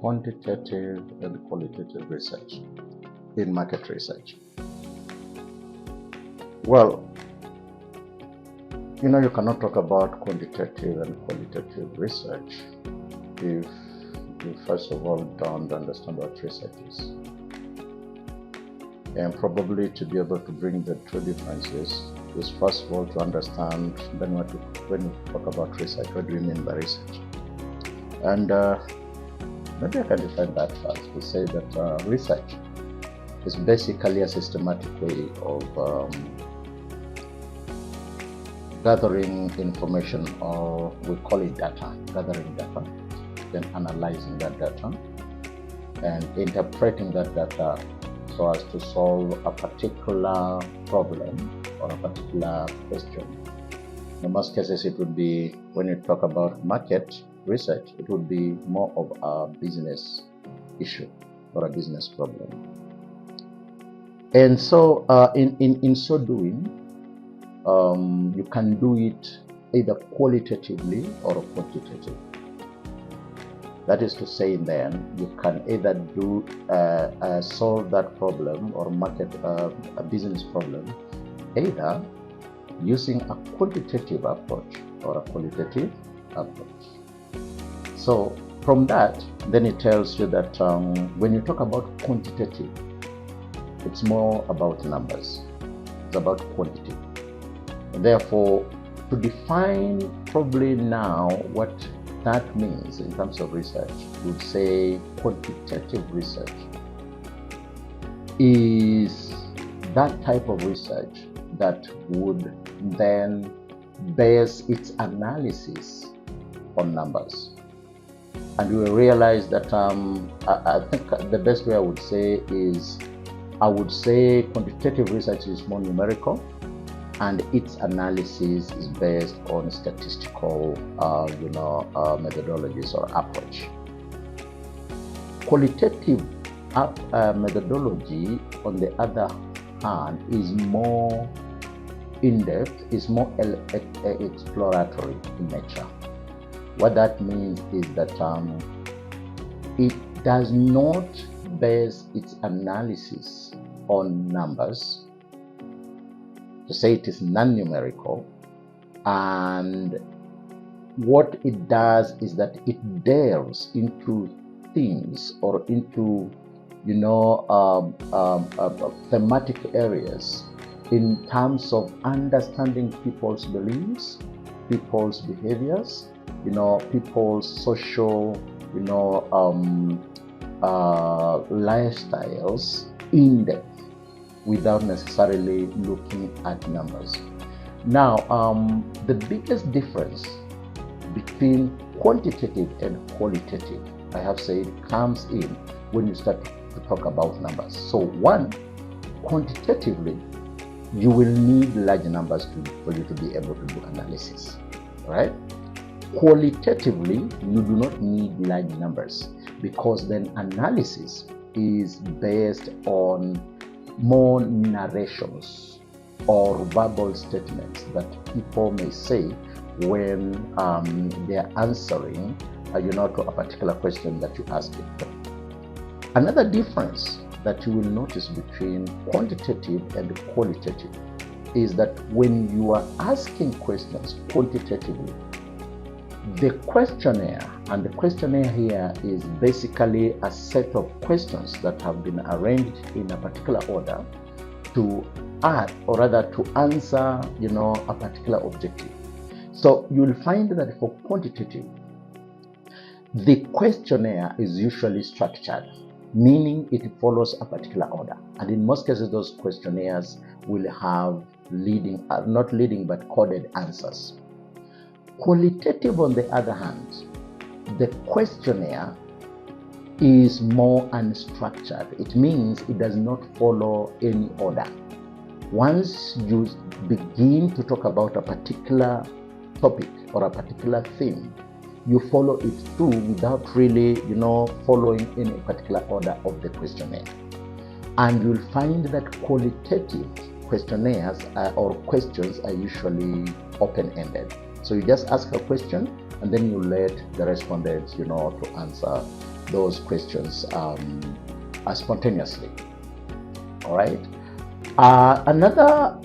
quantitative and qualitative research in market research. Well, you cannot talk about quantitative and qualitative research if you first of all don't understand what research is. And probably to be able to bring the two differences is first of all to understand then when you talk about research, what do you mean by research? And maybe I can define that first to say that research is basically a systematic way of gathering information, or we call it data, gathering data, then analyzing that data and interpreting that data so as to solve a particular problem or a particular question. In most cases, it would be, when you talk about market research, it would be more of a business issue or a business problem. And so in so doing, you can do it either qualitatively or quantitatively. That is to say, then you can either do solve that problem or market a business problem either using a quantitative approach or a qualitative approach. So from that, then it tells you that when you talk about quantitative, it's more about numbers. It's about quantity. Therefore, to define probably now what that means in terms of research, we would say quantitative research is that type of research that would then base its analysis on numbers. And you will realize that I think the best way I would say is, I would say quantitative research is more numerical, and its analysis is based on statistical, methodologies or approach. Qualitative methodology, on the other hand, is more in-depth, is more exploratory in nature. What that means is that it does not base its analysis on numbers. To say it is non-numerical, and what it does is that it delves into themes or into thematic areas in terms of understanding people's beliefs, people's behaviors, people's social lifestyles in depth, without necessarily looking at numbers. Now, the biggest difference between quantitative and qualitative, I have said, comes in when you start to talk about numbers. So one, quantitatively, you will need large numbers for you to be able to do analysis, right? Qualitatively, you do not need large numbers, because then analysis is based on more narrations or verbal statements that people may say when they are answering to a particular question that you ask them. Another difference that you will notice between quantitative and qualitative is that when you are asking questions quantitatively, the questionnaire, and the questionnaire here is basically a set of questions that have been arranged in a particular order to add, or rather to answer, a particular objective. So you'll find that for quantitative, the questionnaire is usually structured, meaning it follows a particular order. And in most cases, those questionnaires will have not leading, but coded answers. Qualitative, on the other hand, the questionnaire is more unstructured. It means it does not follow any order. Once you begin to talk about a particular topic or a particular theme, you follow it through without really, following any particular order of the questionnaire. And you'll find that qualitative questionnaires or questions are usually open-ended. So you just ask a question and then you let the respondents, to answer those questions spontaneously. All right. Another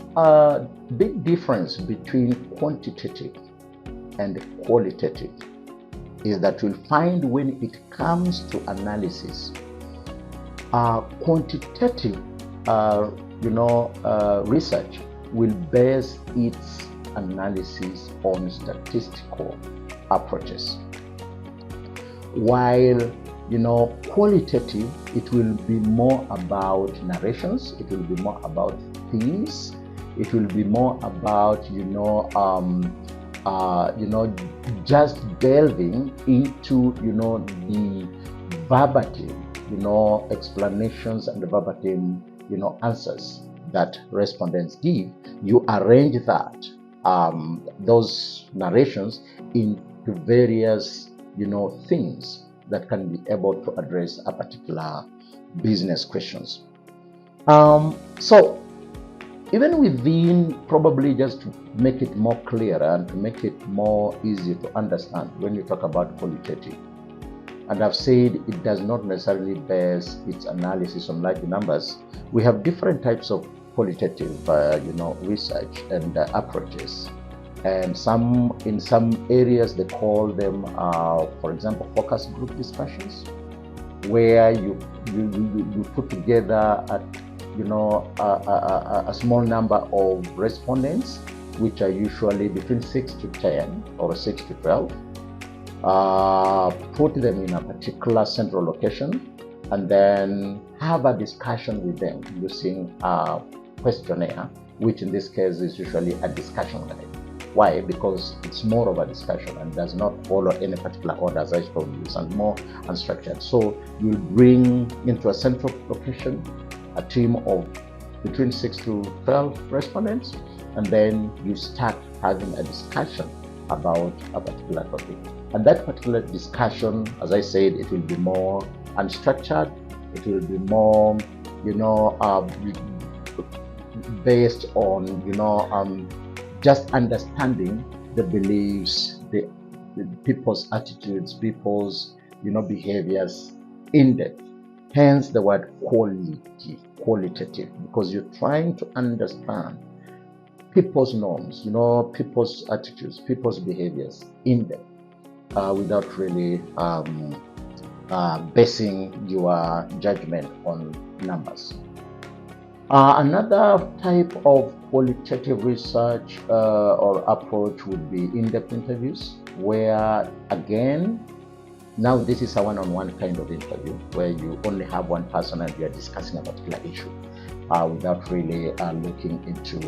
big difference between quantitative and qualitative is that you'll find when it comes to analysis, quantitative research will base its analysis on statistical approaches, while qualitative, it will be more about narrations, it will be more about themes, it will be more about just delving into the verbatim explanations and the verbatim answers that respondents give. You arrange that those narrations into various themes that can be able to address a particular business questions. So even within, probably just to make it more clear and to make it more easy to understand when you talk about qualitative, and I've said it does not necessarily base its analysis on large numbers. We have different types of qualitative research and approaches. And in some areas they call them, for example, focus group discussions, where you put together a small number of respondents, which are usually between 6 to 10 or 6 to 12. Put them in a particular central location and then have a discussion with them using a questionnaire, which in this case is usually a discussion guide. Why? Because it's more of a discussion and does not follow any particular order, as I told you, and more unstructured. So you bring into a central location a team of between 6 to 12 respondents, and then you start having a discussion about a particular topic. And that particular discussion, as I said, it will be more unstructured. It will be more, based on, just understanding the beliefs, the people's attitudes, people's, behaviors in depth. Hence the word qualitative, because you're trying to understand people's norms, people's attitudes, people's behaviors in depth, without really basing your judgment on numbers. Another type of qualitative research or approach would be in-depth interviews, where again, now this is a one-on-one kind of interview where you only have one person and you are discussing a particular issue without really looking into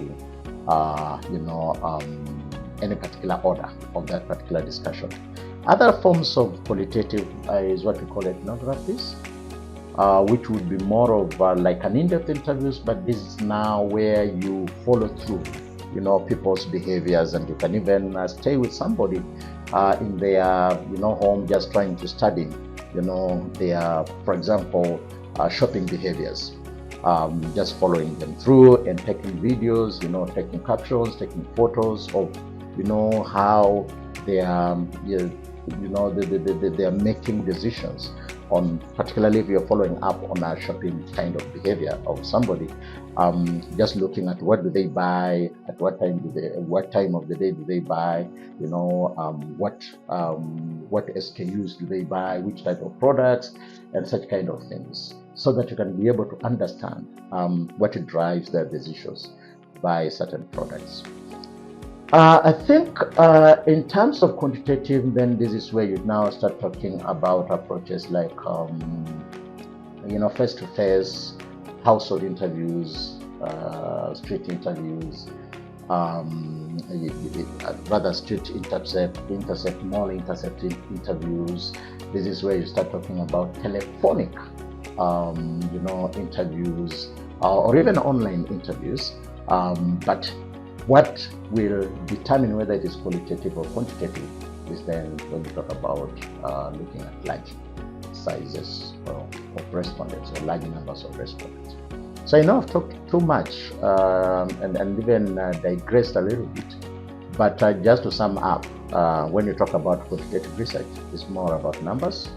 any particular order of that particular discussion. Other forms of qualitative is what we call ethnographies, which would be more of like an in-depth interviews, but this is now where you follow through, people's behaviors, and you can even stay with somebody in their, home, just trying to study, their, for example, shopping behaviors, just following them through and taking videos, taking captions, taking photos of, how they are, they are making decisions on, particularly if you're following up on a shopping kind of behavior of somebody, just looking at what do they buy, at what time of the day do they buy, what SKUs do they buy, which type of products, and such kind of things, so that you can be able to understand what drives their decisions by certain products. I think in terms of quantitative, then this is where you now start talking about approaches like, face-to-face, household interviews, street interviews, rather street intercept, mall intercept interviews. This is where you start talking about telephonic, interviews, or even online interviews. But what will determine whether it is qualitative or quantitative is then when you talk about looking at large sizes of respondents or large numbers of respondents. So I know I've talked too much and even digressed a little bit, but just to sum up, when you talk about quantitative research, it's more about numbers,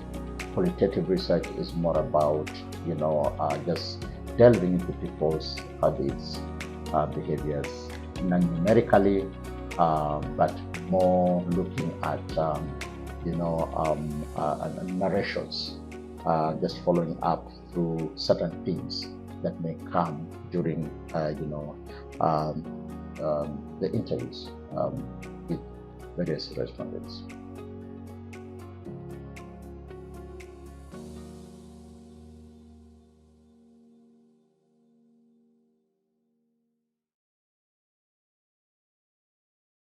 qualitative research is more about, just delving into people's habits, behaviors, non-numerically, but more looking at, narrations, just following up through certain things that may come during, the interviews with various respondents.